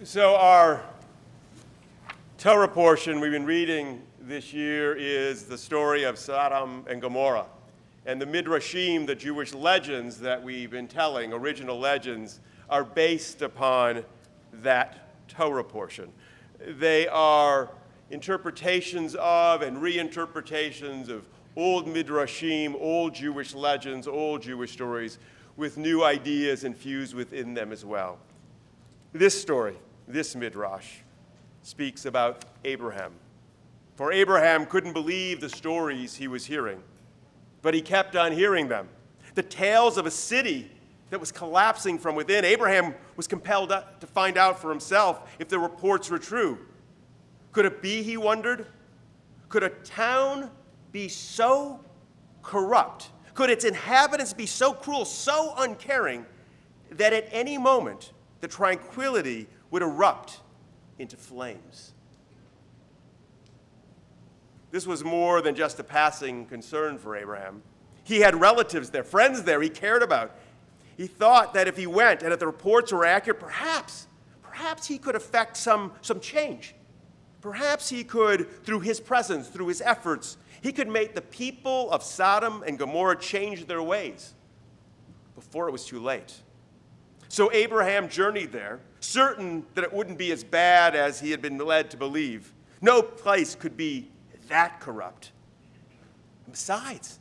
So our Torah portion we've been reading this year is the story of Sodom and Gomorrah. And the Midrashim, the Jewish legends that we've been telling, original legends, are based upon that Torah portion. They are interpretations of and reinterpretations of old Midrashim, old Jewish legends, old Jewish stories, with new ideas infused within them as well. This story, this Midrash, speaks about Abraham. For Abraham couldn't believe the stories he was hearing, but he kept on hearing them. The tales of a city that was collapsing from within. Abraham was compelled to find out for himself if the reports were true. Could it be, he wondered? Could a town be so corrupt? Could its inhabitants be so cruel, so uncaring, that at any moment the tranquility would erupt into flames? This was more than just a passing concern for Abraham. He had relatives there, friends there he cared about. He thought that if he went and if the reports were accurate, perhaps he could effect some change. Perhaps he could, through his presence, through his efforts, he could make the people of Sodom and Gomorrah change their ways before it was too late. So Abraham journeyed there, certain that it wouldn't be as bad as he had been led to believe. No place could be that corrupt. And besides,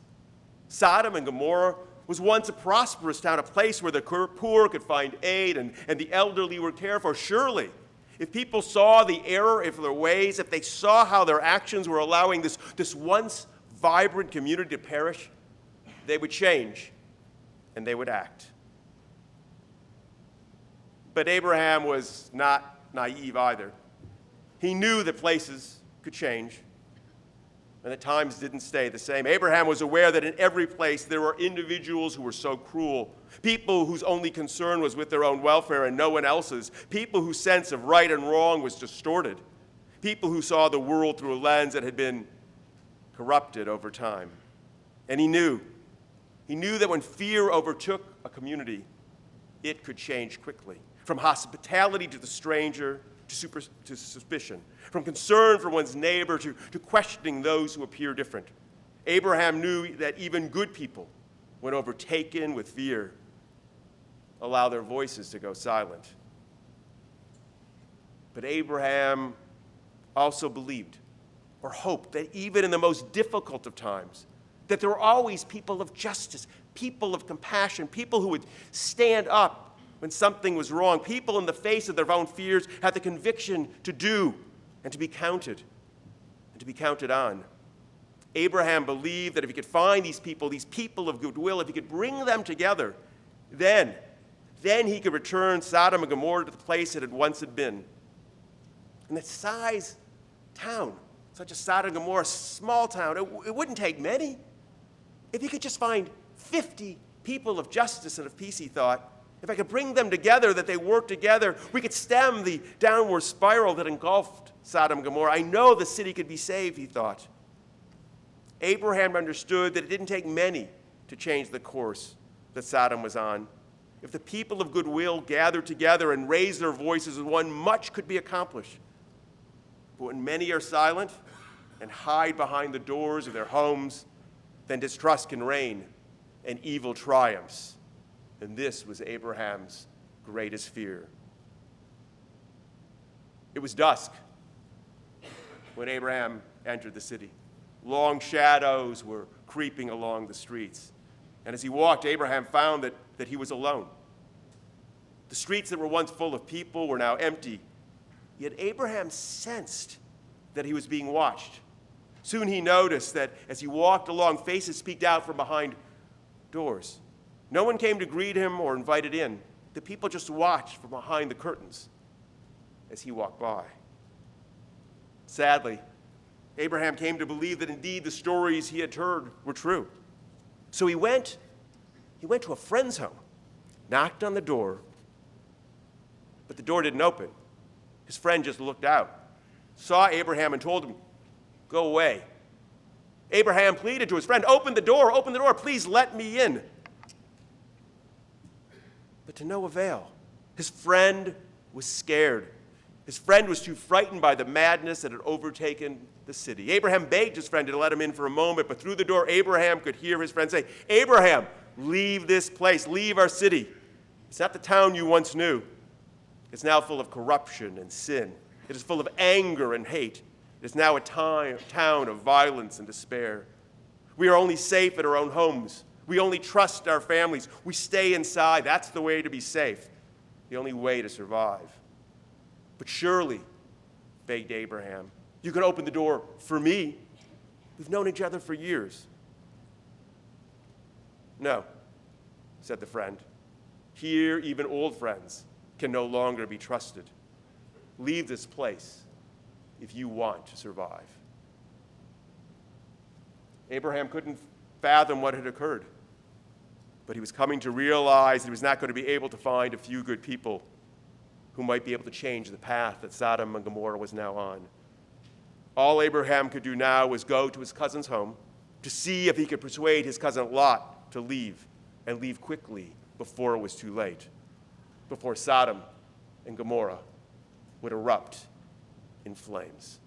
Sodom and Gomorrah was once a prosperous town, a place where the poor could find aid and the elderly were cared for. Surely, if people saw the error of their ways, if they saw how their actions were allowing this once vibrant community to perish, they would change and they would act. But Abraham was not naive either. He knew that places could change and that times didn't stay the same. Abraham was aware that in every place there were individuals who were so cruel, people whose only concern was with their own welfare and no one else's, people whose sense of right and wrong was distorted, people who saw the world through a lens that had been corrupted over time. And he knew that when fear overtook a community, it could change quickly. From hospitality to the stranger, to suspicion, from concern for one's neighbor to questioning those who appear different. Abraham knew that even good people, when overtaken with fear, allow their voices to go silent. But Abraham also believed or hoped that even in the most difficult of times, that there were always people of justice, people of compassion, people who would stand up when something was wrong. People in the face of their own fears had the conviction to do and to be counted on. Abraham believed that if he could find these people of goodwill, if he could bring them together, then he could return Sodom and Gomorrah to the place it had once been. And that size town, such as Sodom and Gomorrah, small town, it wouldn't take many. If he could just find 50 people of justice and of peace, he thought, if I could bring them together, that they work together, we could stem the downward spiral that engulfed Sodom and Gomorrah. I know the city could be saved, he thought. Abraham understood that it didn't take many to change the course that Sodom was on. If the people of goodwill gathered together and raised their voices as one, much could be accomplished. But when many are silent and hide behind the doors of their homes, then distrust can reign and evil triumphs. And this was Abraham's greatest fear. It was dusk when Abraham entered the city. Long shadows were creeping along the streets. And as he walked, Abraham found that he was alone. The streets that were once full of people were now empty. Yet Abraham sensed that he was being watched. Soon he noticed that as he walked along, faces peeked out from behind doors. No one came to greet him or invited in. The people just watched from behind the curtains as he walked by. Sadly, Abraham came to believe that indeed the stories he had heard were true. So he went to a friend's home, knocked on the door, but the door didn't open. His friend just looked out, saw Abraham and told him, "Go away." Abraham pleaded to his friend, open the door, please let me in." But to no avail. His friend was scared. His friend was too frightened by the madness that had overtaken the city. Abraham begged his friend to let him in for a moment, but through the door, Abraham could hear his friend say, "Abraham, leave this place, leave our city. It's not the town you once knew. It's now full of corruption and sin. It is full of anger and hate. It is now a town of violence and despair. We are only safe at our own homes. We only trust our families. We stay inside. That's the way to be safe, the only way to survive." "But surely," begged Abraham, "you can open the door for me. We've known each other for years." "No," said the friend. "Here, even old friends can no longer be trusted. Leave this place if you want to survive." Abraham couldn't fathom what had occurred, but he was coming to realize that he was not going to be able to find a few good people who might be able to change the path that Sodom and Gomorrah was now on. All Abraham could do now was go to his cousin's home to see if he could persuade his cousin Lot to leave, and leave quickly before it was too late, before Sodom and Gomorrah would erupt in flames.